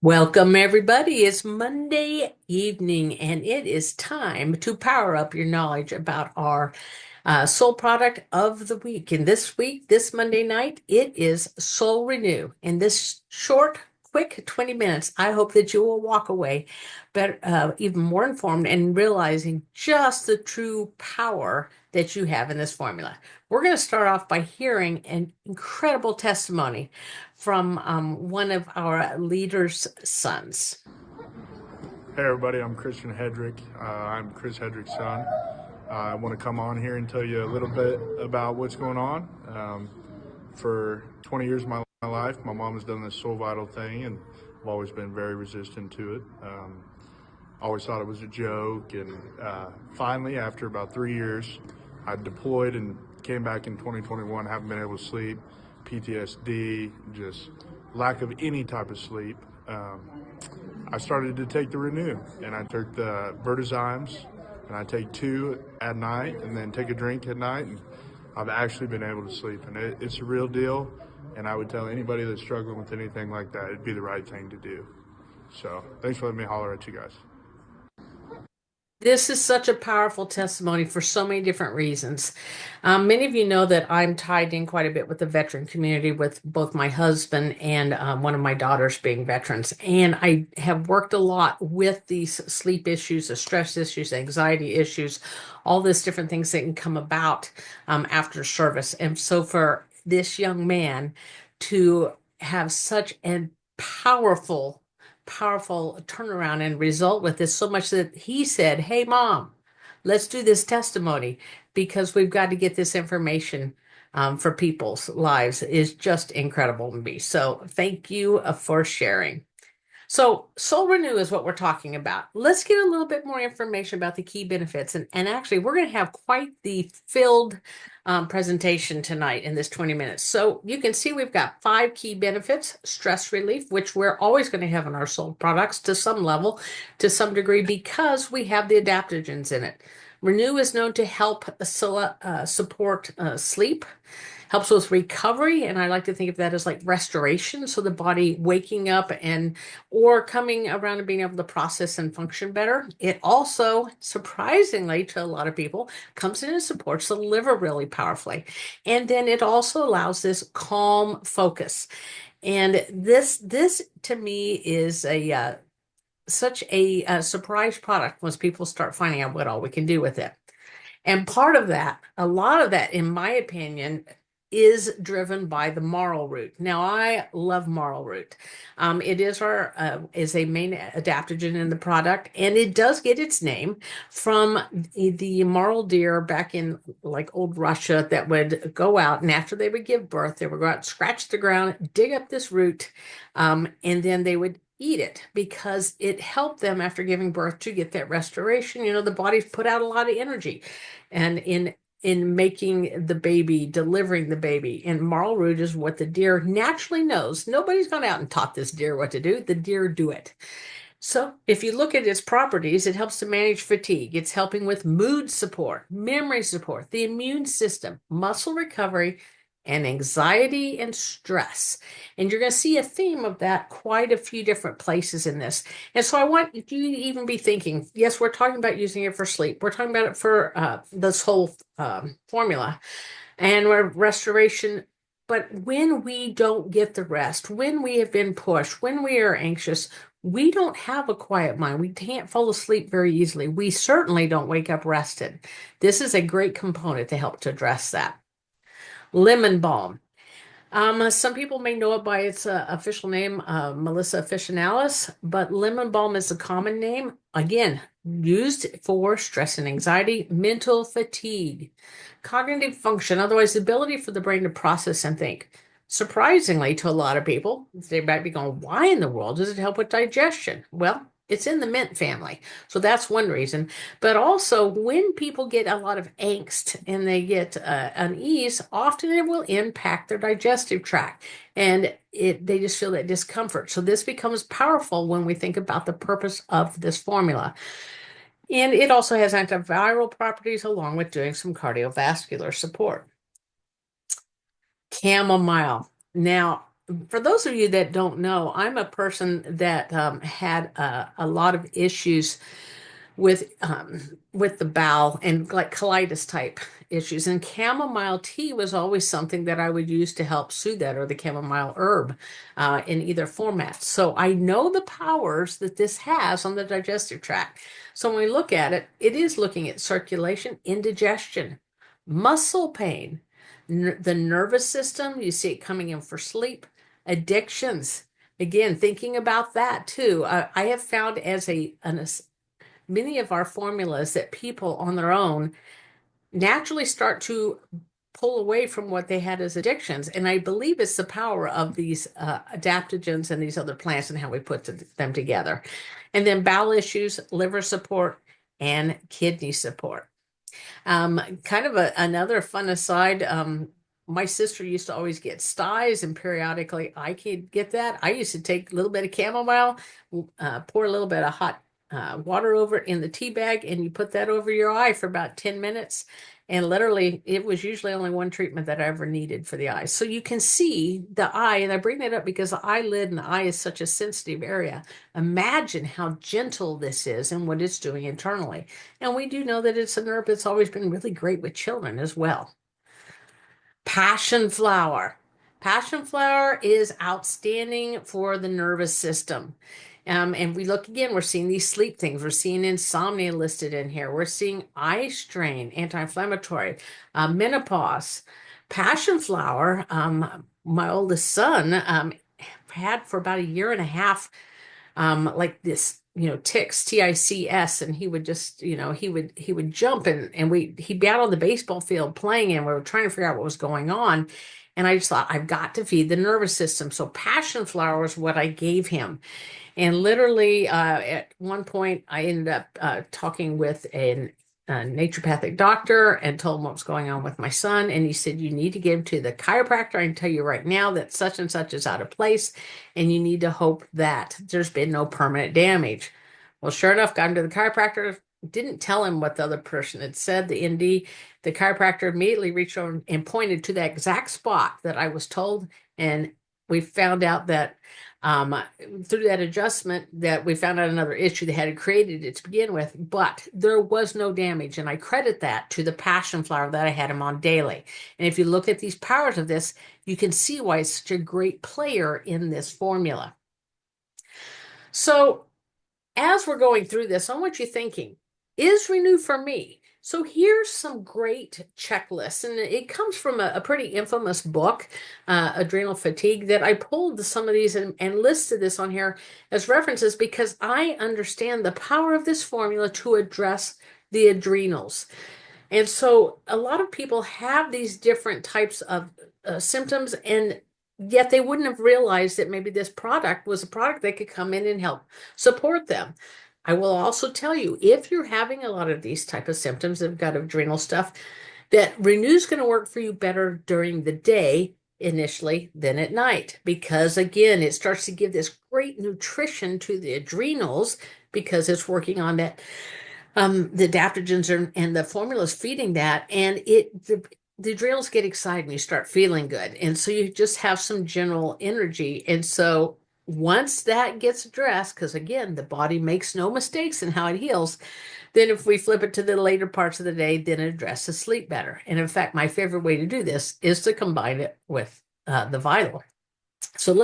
Welcome, everybody. It's Monday evening, and it is time to power up your knowledge about our soul product of the week. And this week, this Monday night, it is Soul Renew. In this short, quick 20 minutes, I hope that you will walk away better, even more informed and realizing just the true power that you have in this formula. We're going to start off by hearing an incredible testimony from one of our leaders' sons. Hey everybody, I'm Christian Hedrick. I'm Chris Hedrick's son. I want to come on here and tell you a little bit about what's going on. For 20 years of my life, my mom has done this Soul Vital thing, and I've always been very resistant to it. Always thought it was a joke, and finally, after about 3 years, I deployed and came back in 2021. Haven't been able to sleep, PTSD, just lack of any type of sleep. I started to take the Renew, and I took the Vertizymes, and I take two at night, and then take a drink at night, and I've actually been able to sleep, and it's a real deal. And I would tell anybody that's struggling with anything like that, it'd be the right thing to do. So thanks for letting me holler at you guys. This is such a powerful testimony for so many different reasons. Many of you know that I'm tied in quite a bit with the veteran community, with both my husband and one of my daughters being veterans. And I have worked a lot with these sleep issues, the stress issues, anxiety issues, all these different things that can come about after service. And so for this young man to have such a powerful turnaround and result with this, so much that he said, "Hey, mom, let's do this testimony because we've got to get this information for people's lives," is just incredible to me. So, thank you for sharing. So, Soul Renew is what we're talking about. Let's get a little bit more information about the key benefits. And actually, we're going to have quite the filled presentation tonight in this 20 minutes. So, you can see we've got 5 key benefits: stress relief, which we're always going to have in our Soul products to some level, to some degree, because we have the adaptogens in it. Renew is known to help support sleep, helps with recovery, and I like to think of that as like restoration, so the body waking up and or coming around and being able to process and function better. It also, surprisingly to a lot of people, comes in and supports the liver really powerfully. And then it also allows this calm focus. And this to me is a such a surprise product once people start finding out what all we can do with it. And part of that, a lot of that, in my opinion, is driven by the marl root. Now, I love marl root. It is our is a main adaptogen in the product, and it does get its name from the marl deer back in like old Russia that would go out, and after they would give birth, they would go out, scratch the ground, dig up this root, and then they would eat it because it helped them after giving birth to get that restoration. You know, the body's put out a lot of energy and in making the baby, delivering the baby. And marl root is what the deer naturally knows. Nobody's gone out and taught this deer what to do. The deer do it. So if you look at its properties, it helps to manage fatigue. It's helping with mood support, memory support, the immune system, muscle recovery, and anxiety and stress. And you're going to see a theme of that quite a few different places in this. And so I want you to even be thinking, yes, we're talking about using it for sleep. We're talking about it for this whole formula and restoration. But when we don't get the rest, when we have been pushed, when we are anxious, we don't have a quiet mind. We can't fall asleep very easily. We certainly don't wake up rested. This is a great component to help to address that. Lemon balm. Some people may know it by its official name, Melissa officinalis, but lemon balm is a common name. Again, used for stress and anxiety, mental fatigue, cognitive function, otherwise the ability for the brain to process and think. Surprisingly to a lot of people, they might be going, why in the world does it help with digestion? Well, it's in the mint family. So that's one reason. But also, when people get a lot of angst and they get unease, often it will impact their digestive tract and they just feel that discomfort. So this becomes powerful when we think about the purpose of this formula. And it also has antiviral properties along with doing some cardiovascular support. Chamomile. Now, for those of you that don't know, I'm a person that had a lot of issues with the bowel and like colitis type issues. And chamomile tea was always something that I would use to help soothe that, or the chamomile herb in either format. So I know the powers that this has on the digestive tract. So when we look at it, it is looking at circulation, indigestion, muscle pain, the nervous system. You see it coming in for sleep, addictions. Again, thinking about that too. I have found as many of our formulas that people on their own naturally start to pull away from what they had as addictions. And I believe it's the power of these adaptogens and these other plants and how we put them together. And then bowel issues, liver support, and kidney support. Kind of another fun aside. My sister used to always get styes, and periodically I could get that. I used to take a little bit of chamomile, pour a little bit of hot water over it in the tea bag, and you put that over your eye for about 10 minutes. And literally, it was usually only one treatment that I ever needed for the eyes. So you can see the eye, and I bring that up because the eyelid and the eye is such a sensitive area. Imagine how gentle this is and what it's doing internally. And we do know that it's a nerve that's always been really great with children as well. Passion flower. Passion flower is outstanding for the nervous system. And we look again, we're seeing these sleep things. We're seeing insomnia listed in here. We're seeing eye strain, anti-inflammatory, menopause. Passion flower, my oldest son had for about a year and a half like this, ticks, TICS, and he would just, he would jump and he'd be out on the baseball field playing, and we were trying to figure out what was going on. And I just thought, I've got to feed the nervous system. So passion flower is what I gave him. And literally, at one point, I ended up talking with a naturopathic doctor and told him what was going on with my son. And he said, you need to get him to the chiropractor. I can tell you right now that such and such is out of place, and you need to hope that there's been no permanent damage. Well, sure enough, got him to the chiropractor. Didn't tell him what the other person had said, the ND. The chiropractor immediately reached over and pointed to that exact spot that I was told. And we found out that through that adjustment, that we found out another issue that had created it to begin with, but there was no damage. And I credit that to the passion flower that I had him on daily. And if you look at these powers of this, you can see why it's such a great player in this formula. So as we're going through this, I want you thinking, is Renew for me? So here's some great checklists, and it comes from a pretty infamous book, Adrenal Fatigue, that I pulled some of these and listed this on here as references because I understand the power of this formula to address the adrenals. And so a lot of people have these different types of symptoms, and yet they wouldn't have realized that maybe this product was a product that could come in and help support them. I will also tell you, if you're having a lot of these type of symptoms that have got adrenal stuff, that Renew is going to work for you better during the day initially than at night, because again, it starts to give this great nutrition to the adrenals because it's working on that. The adaptogens and the formulas feeding that, and the adrenals get excited and you start feeling good. And so you just have some general energy. And so once that gets addressed, because again, the body makes no mistakes in how it heals, then if we flip it to the later parts of the day, then it addresses sleep better. And in fact, my favorite way to do this is to combine it with the Vital. So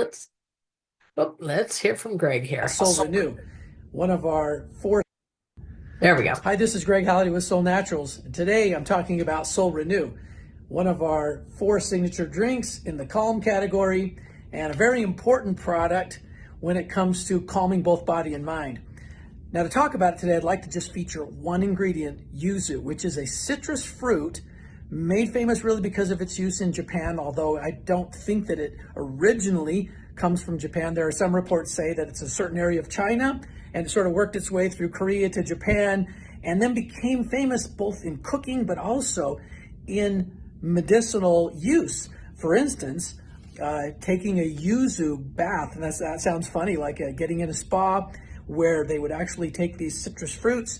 let's hear from Greg here. Solle Renue, one of our four. There we go. Hi, this is Greg Halliday with Solle Naturals. And today I'm talking about Solle Renue, one of our 4 signature drinks in the calm category, and a very important product when it comes to calming both body and mind. Now, to talk about it today, I'd like to just feature one ingredient, yuzu, which is a citrus fruit made famous really because of its use in Japan, although I don't think that it originally comes from Japan. There are some reports say that it's a certain area of China, and it sort of worked its way through Korea to Japan, and then became famous both in cooking but also in medicinal use. For instance, taking a yuzu bath, and that sounds funny, like getting in a spa where they would actually take these citrus fruits,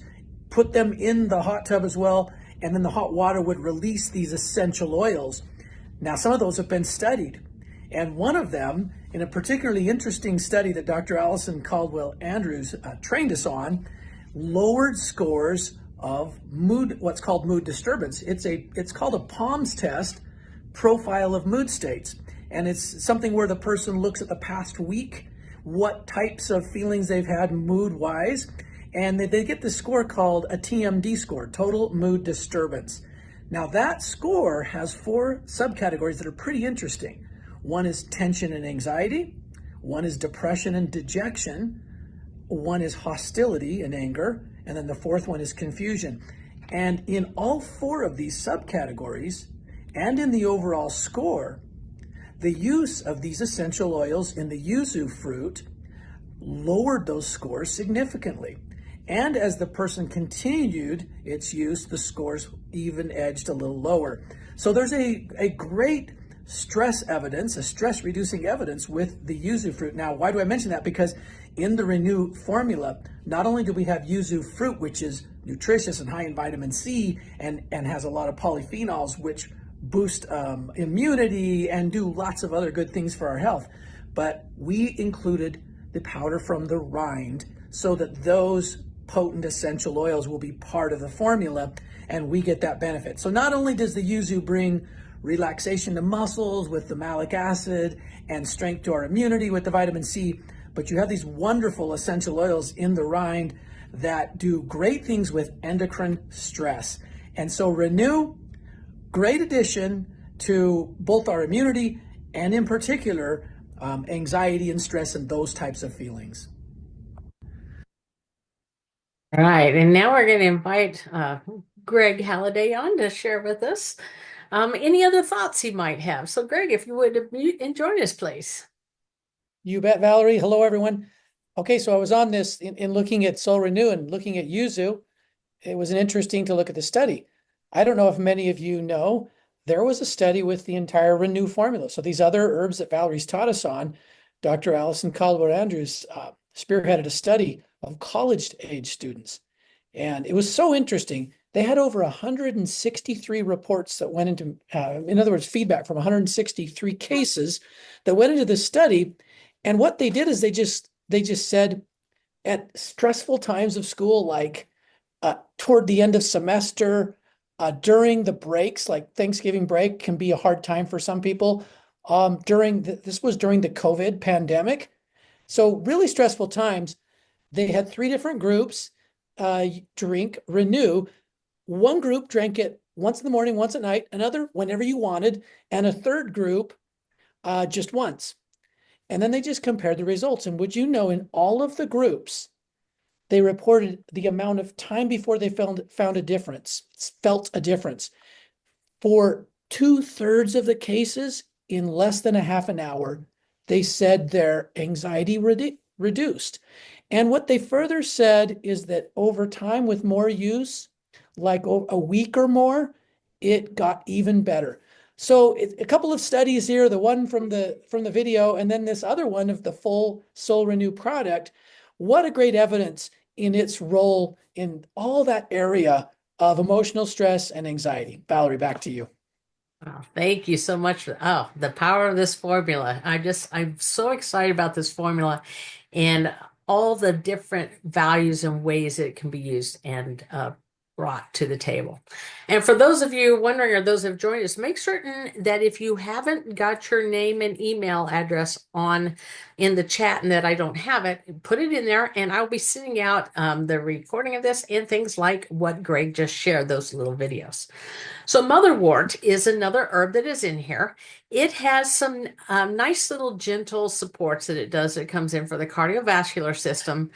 put them in the hot tub as well, and then the hot water would release these essential oils. Now, some of those have been studied, And one of them, in a particularly interesting study that Dr. Allison Caldwell Andrews trained us on, lowered scores of mood, what's called mood disturbance. It's called a PALMS test, profile of mood states. And it's something where the person looks at the past week, what types of feelings they've had mood-wise, and they get the score called a TMD score, total mood disturbance. Now that score has 4 subcategories that are pretty interesting. One is tension and anxiety, one is depression and dejection, one is hostility and anger, and then the 4th one is confusion. And in all 4 of these subcategories, and in the overall score, the use of these essential oils in the yuzu fruit lowered those scores significantly. And as the person continued its use, the scores even edged a little lower. So there's a great stress evidence, a stress reducing evidence with the yuzu fruit. Now, why do I mention that? Because in the Renue formula, not only do we have yuzu fruit, which is nutritious and high in vitamin C and has a lot of polyphenols, which boost immunity and do lots of other good things for our health, but we included the powder from the rind so that those potent essential oils will be part of the formula and we get that benefit. So not only does the yuzu bring relaxation to muscles with the malic acid and strength to our immunity with the vitamin C, but you have these wonderful essential oils in the rind that do great things with endocrine stress. And so Renue, great addition to both our immunity and in particular anxiety and stress and those types of feelings. All right, and now we're going to invite Greg Halliday on to share with us any other thoughts he might have. So Greg, if you would and join us, please. You bet, Valerie. Hello, everyone. Okay, so I was on this in looking at Solle Renue and looking at yuzu. It was interesting to look at the study. I don't know if many of you know, there was a study with the entire Renue formula. So these other herbs that Valerie's taught us on, Dr. Allison Caldwell Andrews spearheaded a study of college-age students. And it was so interesting. They had over 163 reports that went into, in other words, feedback from 163 cases that went into the study. And what they did is they just said at stressful times of school, like toward the end of semester, during the breaks, like Thanksgiving break can be a hard time for some people. This was during the COVID pandemic. So really stressful times. They had 3 different groups drink Renue. One group drank it once in the morning, once at night, another whenever you wanted, and a third group just once. And then they just compared the results. And would you know, in all of the groups, they reported the amount of time before they felt a difference. For 2/3 of the cases, in less than a half an hour, they said their anxiety reduced. And what they further said is that over time with more use, like a week or more, it got even better. So a couple of studies here, the one from the video, and then this other one of the full Solle Renue product. What a great evidence in its role in all that area of emotional stress and anxiety. Valerie, back to you. Oh, thank you so much. The power of this formula. I'm so excited about this formula and all the different values and ways it can be used and brought to the table. And for those of you wondering, or those who have joined us, make certain that if you haven't got your name and email address on in the chat and that I don't have it, put it in there and I'll be sending out the recording of this and things like what Greg just shared, those little videos. So motherwort is another herb that is in here. It has some nice little gentle supports that it does. It comes in for the cardiovascular system.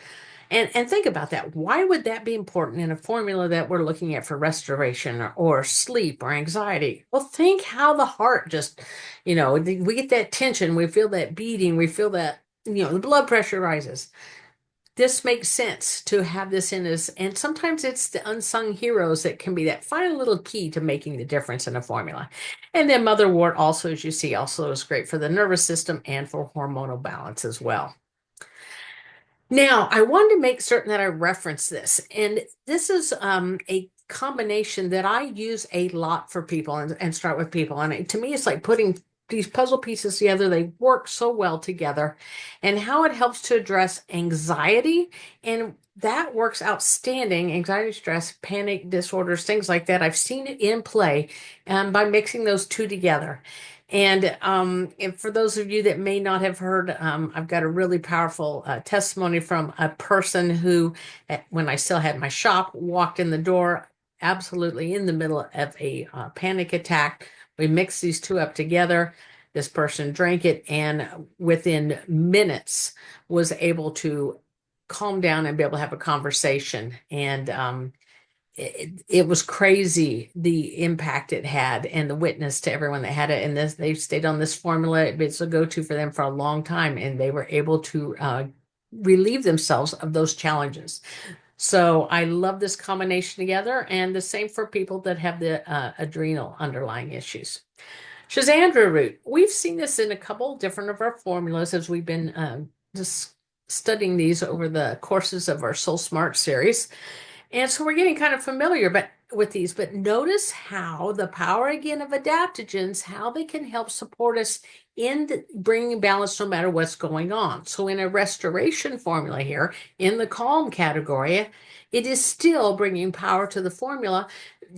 And think about that. Why would that be important in a formula that we're looking at for restoration or sleep or anxiety? Well, think how the heart just, we get that tension, we feel that beating, we feel that, the blood pressure rises. This makes sense to have this in us. And sometimes it's the unsung heroes that can be that final little key to making the difference in a formula. And then motherwort also, as you see, also is great for the nervous system and for hormonal balance as well. Now, I wanted to make certain that I reference this, and this is a combination that I use a lot for people and start with people. And to me, it's like putting these puzzle pieces together. They work so well together, and how it helps to address anxiety. And that works outstanding. Anxiety, stress, panic disorders, things like that. I've seen it in play by mixing those two together. And for those of you that may not have heard, I've got a really powerful testimony from a person who, when I still had my shop, walked in the door absolutely in the middle of a panic attack. We mixed these two up together. This person drank it and within minutes was able to calm down and be able to have a conversation. And it was crazy the impact it had and the witness to everyone that had it. And this, they stayed on this formula. It's a go-to for them for a long time, and they were able to relieve themselves of those challenges. So I love this combination together, and the same for people that have the adrenal underlying issues. Schizandra root. We've seen this in a couple different of our formulas as we've been just studying these over the courses of our Soul Smart series. And so we're getting kind of familiar with these, but notice how the power again of adaptogens, how they can help support us in bringing balance no matter what's going on. So in a restoration formula here, in the calm category, it is still bringing power to the formula,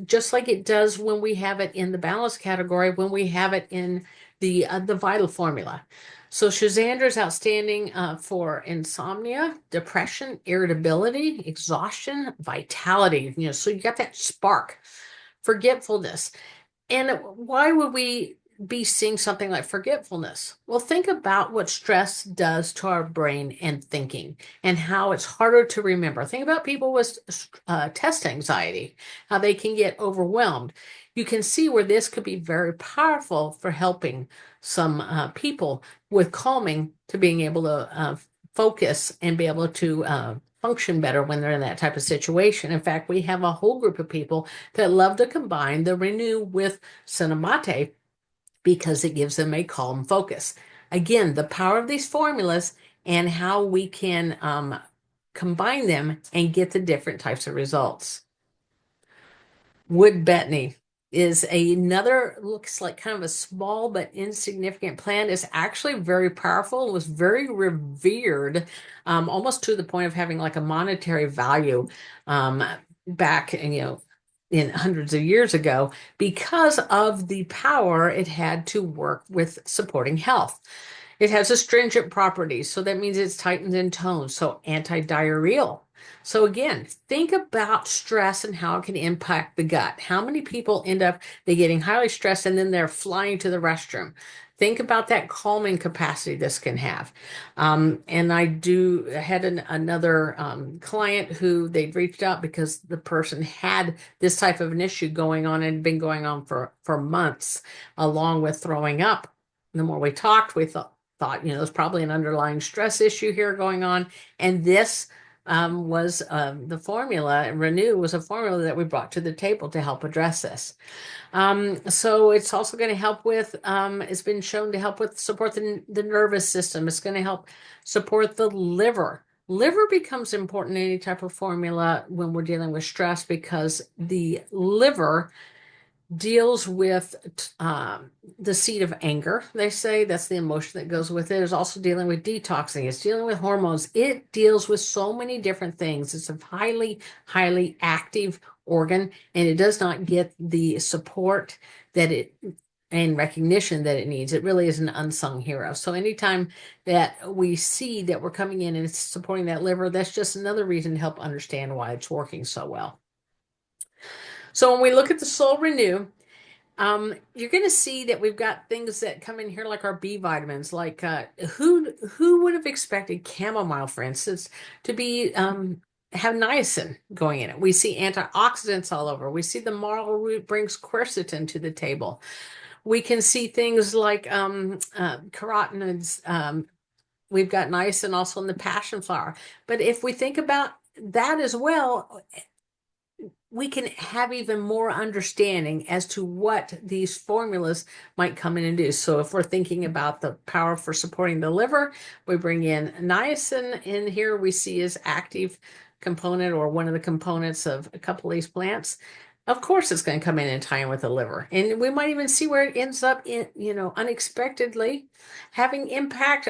just like it does when we have it in the balance category, when we have it in the vital formula. So Schizandra is outstanding for insomnia, depression, irritability, exhaustion, vitality. So you got that spark, forgetfulness. And why would we be seeing something like forgetfulness? Well, think about what stress does to our brain and thinking and how it's harder to remember. Think about people with test anxiety, how they can get overwhelmed. You can see where this could be very powerful for helping some people with calming to being able to focus and be able to function better when they're in that type of situation. In fact, we have a whole group of people that love to combine the Renue with Cinnamate because it gives them a calm focus. Again, the power of these formulas and how we can combine them and get the different types of results. Wood betony is another, looks like kind of a small but insignificant plant. It's actually very powerful. It was very revered, almost to the point of having like a monetary value back in hundreds of years ago, because of the power it had to work with supporting health. It has astringent properties, so that means it's tightened and toned, so anti-diarrheal. So again, think about stress and how it can impact the gut. How many people end up they getting highly stressed and then they're flying to the restroom? Think about that calming capacity this can have. And I had another client who they'd reached out because the person had this type of an issue going on and been going on for months, along with throwing up. The more we talked, we thought, there's probably an underlying stress issue here going on. And this was the formula. Renue was a formula that we brought to the table to help address this. So it's also going to help with, it's been shown to help with support the nervous system. It's going to help support the liver. Liver becomes important in any type of formula when we're dealing with stress, because the liver deals with the seat of anger. They say that's the emotion that goes with it. It's also dealing with detoxing. It's dealing with hormones. It deals with so many different things. It's a highly, highly active organ, and it does not get the support that it and recognition that it needs. It really is an unsung hero. So anytime that we see that we're coming in and it's supporting that liver, that's just another reason to help understand why it's working so well. So when we look at the Soul Renue, you're going to see that we've got things that come in here like our B vitamins. Like who would have expected chamomile, for instance, to be have niacin going in it? We see antioxidants all over. We see the marl root brings quercetin to the table. We can see things like carotenoids. We've got niacin also in the passion flower. But if we think about that as well, we can have even more understanding as to what these formulas might come in and do. So if we're thinking about the power for supporting the liver, we bring in niacin in here. We see as active component or one of the components of a couple of these plants. Of course, it's going to come in and tie in with the liver, and we might even see where it ends up in, unexpectedly having impact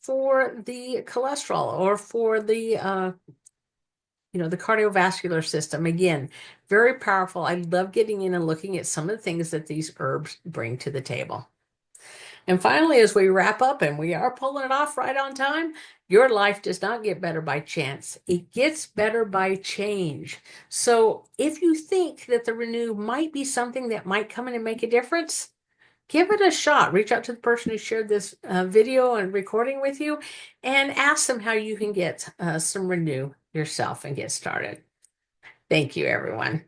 for the cholesterol or for the cardiovascular system. Again, very powerful. I love getting in and looking at some of the things that these herbs bring to the table. And finally, as we wrap up, and we are pulling it off right on time, your life does not get better by chance. It gets better by change. So if you think that the Renew might be something that might come in and make a difference, give it a shot. Reach out to the person who shared this video and recording with you and ask them how you can get some Renew yourself and get started. Thank you, everyone.